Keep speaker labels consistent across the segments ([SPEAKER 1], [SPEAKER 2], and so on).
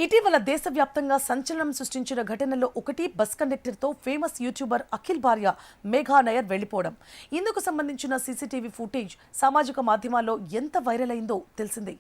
[SPEAKER 1] ఇటీవల దేశవ్యాప్తంగా సంచలనం సృష్టించిన ఘటనలో ఒకటి బస్ కండక్టర్తో ఫేమస్ యూట్యూబర్ అఖిల్ భార్య మేఘా నయర్ వెళ్లిపోవడం. ఇందుకు సంబంధించిన సీసీటీవీ ఫుటేజ్ సామాజిక మాధ్యమాల్లో ఎంత వైరల్ అయిందో తెలిసిందే.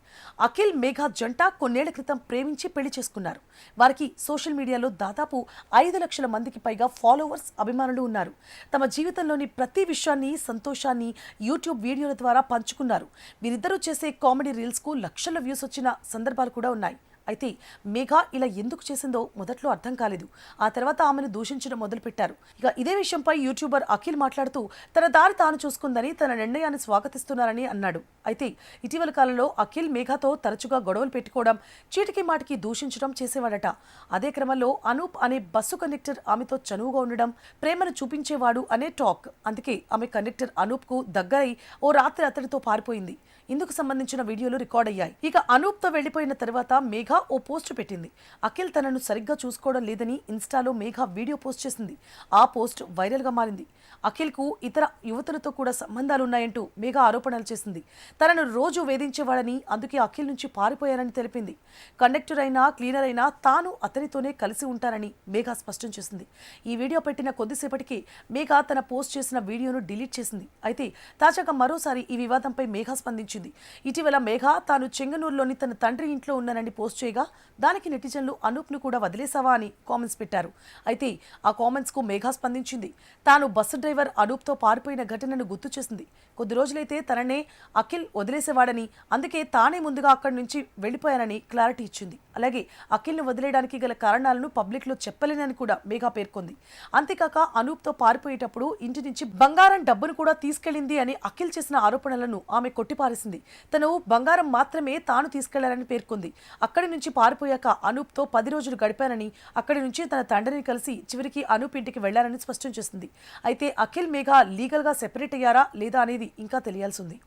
[SPEAKER 1] అఖిల్ మేఘా జంట కొన్నేళ్ల క్రితం ప్రేమించి పెళ్లి చేసుకున్నారు. వారికి సోషల్ మీడియాలో దాదాపు 5 లక్షల మందికి పైగా ఫాలోవర్స్, అభిమానులు ఉన్నారు. తమ జీవితంలోని ప్రతి విషయాన్ని, సంతోషాన్ని యూట్యూబ్ వీడియోల ద్వారా పంచుకున్నారు. వీరిద్దరూ చేసే కామెడీ రీల్స్ కు లక్షల వ్యూస్ వచ్చిన సందర్భాలు కూడా ఉన్నాయి. అయితే మేఘా ఇలా ఎందుకు చేసిందో మొదట్లో అర్థం కాలేదు. ఆ తర్వాత ఆమెను దూషించడం మొదలుపెట్టారు. ఇక ఇదే విషయంపై యూట్యూబర్ అఖిల్ మాట్లాడుతూ తన దారి తాను చూసుకుందని, తన నిర్ణయాన్ని స్వాగతిస్తున్నారని అన్నాడు. అయితే ఇటీవల కాలంలో అఖిల్ మేఘాతో తరచుగా గొడవలు పెట్టుకోవడం, చీటికి మాటికి దూషించడం చేసేవాడట. అదే క్రమంలో అనూప్ అనే బస్సు కండక్టర్ ఆమెతో చనువుగా ఉండడం, ప్రేమను చూపించేవాడు అనే టాక్. అందుకే ఆమె కండక్టర్ అనూప్ కు దగ్గరై ఓ రాత్రి అతడితో పారిపోయింది. ఇందుకు సంబంధించిన వీడియోలు రికార్డ్ అయ్యాయి. ఇక అనూప్ తో వెళ్లిపోయిన తర్వాత మేఘా ఓ పోస్ట్ పెట్టింది. అఖిల్ తనను సరిగ్గా చూసుకోవడం లేదని ఇన్స్టాలో మేఘా వీడియో పోస్ట్ చేసింది. ఆ పోస్ట్ వైరల్ గా మారింది. అఖిల్ కు ఇతర యువతులతో కూడా సంబంధాలున్నాయంటూ మేఘా ఆరోపణలు చేసింది. తనను రోజు వేధించేవాడని, అందుకే అఖిల్ నుంచి పారిపోయానని తెలిపింది. కండక్టర్ అయినా, క్లీనర్ అయినా తాను అతనితోనే కలిసి ఉంటానని మేఘా స్పష్టం చేసింది. ఈ వీడియో పెట్టిన కొద్దిసేపటికి మేఘా తన పోస్ట్ చేసిన వీడియోను డిలీట్ చేసింది. అయితే తాజాగా మరోసారి ఈ వివాదంపై మేఘా స్పందించింది. ఇటీవల మేఘా తాను చెంగనూరులోని తన తండ్రి ఇంట్లో ఉన్నానని పోస్ట్ చేయగా దానికి నెటిజన్లు అనూప్ను కూడా వదిలేసావా అని కామెంట్స్ పెట్టారు. అయితే ఆ కామెంట్స్ కు మేఘా స్పందించింది. తాను బస్సు డ్రైవర్ అనూప్తో పారిపోయిన ఘటనను గుర్తు చేసింది. కొద్ది రోజులైతే తననే అఖిల్ వదిలేసేవాడని, అందుకే తానే ముందుగా అక్కడి నుంచి వెళ్లిపోయానని క్లారిటీ ఇచ్చింది. అలాగే అఖిల్ను వదిలేయడానికి గల కారణాలను పబ్లిక్ లో చెప్పలేనని కూడా మేఘా పేర్కొంది. అంతేకాక అనూప్తో పారిపోయేటప్పుడు ఇంటి నుంచి బంగారం, డబ్బును కూడా తీసుకెళ్లింది అని అఖిల్ చేసిన ఆరోపణలను ఆమె కొట్టిపారేసింది. తను బంగారం మాత్రమే తాను తీసుకెళ్లారని పేర్కొంది. అక్కడి నుంచి పారిపోయాక అనూప్తో 10 రోజులు గడిపానని, అక్కడి నుంచి తన తండ్రిని కలిసి చివరికి అనూప్ ఇంటికి వెళ్లారని స్పష్టం చేసింది. అయితే అఖిల్ మేఘా లీగల్ గా సెపరేట్ అయ్యారా లేదా అనేది ఇంకా తెలియాల్సి ఉంది.